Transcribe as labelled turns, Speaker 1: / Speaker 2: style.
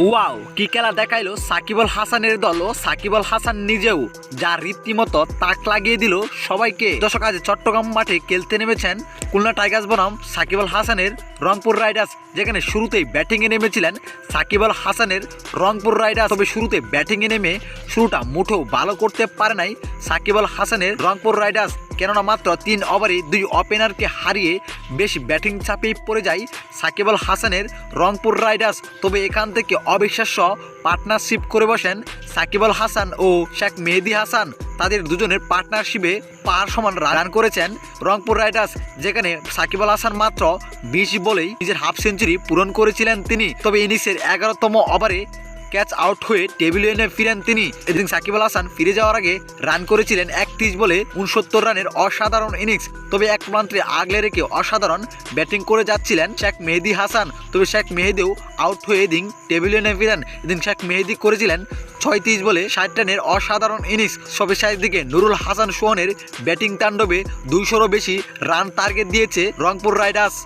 Speaker 1: Wow, কি খেলা দেখাইলো সাকিব আল হাসানের দল ও সাকিব আল হাসান নিজেও, যা রীতিমতো তাক লাগিয়ে দিল সবাইকে। দর্শক, আজ চট্টগ্রাম মাঠে খেলতে নেমেছেন খুলনা টাইগার্স বনাম সাকিব আল হাসানের রংপুর রাইডার্স, যেখানে শুরুতেই ব্যাটিংয়ে নেমেছিলেন সাকিব আল হাসানের রংপুর রাইডার্স। তবে শুরুতে ব্যাটিংয়ে নেমে শুরুটা মুঠেও ভালো করতে পারে নাই সাকিব আল হাসানের রংপুর রাইডার্স, কেননা মাত্র 3 ওভারে 2 ওপেনারকে হারিয়ে বেশ ব্যাটিং চাপেই পড়ে যায় সাকিব আল হাসানের রংপুর রাইডার্স। তবে এখান থেকে অবিশ্বাস্য পার্টনারশিপ করে বসেন সাকিব আল হাসান ও শেখ মেহেদী হাসান। তাদের দুজনের পার্টনারশিপে পার সমান রান করেছেন রংপুর রাইডার্স, যেখানে সাকিব আল হাসান মাত্র 20 বলেই নিজের হাফ সেঞ্চুরি পূরণ করেছিলেন তিনি। তবে ইনিংসের 11তম ওভারে ক্যাচ আউট হয়ে টেবিলে এনে ফিরেন তিনি। এদিন সাকিব আল হাসান ফিরে যাওয়ার আগে রান করেছিলেন 31 বলে 69 রানের অসাধারণ ইনিংস। তবে এক প্রান্তে আগলে রেখে অসাধারণ ব্যাটিং করে যাচ্ছিলেন শেখ মেহেদী হাসান। তবে শেখ মেহেদিও আউট হয়ে এদিন টেবিলে এনে ফিরেন। এদিন শেখ মেহেদী করেছিলেন 36 বলে 60 রানের অসাধারণ ইনিংস। সবে শেষ দিকে নুরুল হাসান সোহানের ব্যাটিং তাণ্ডবে 200-রও বেশি রান টার্গেট দিয়েছে রংপুর রাইডার্স।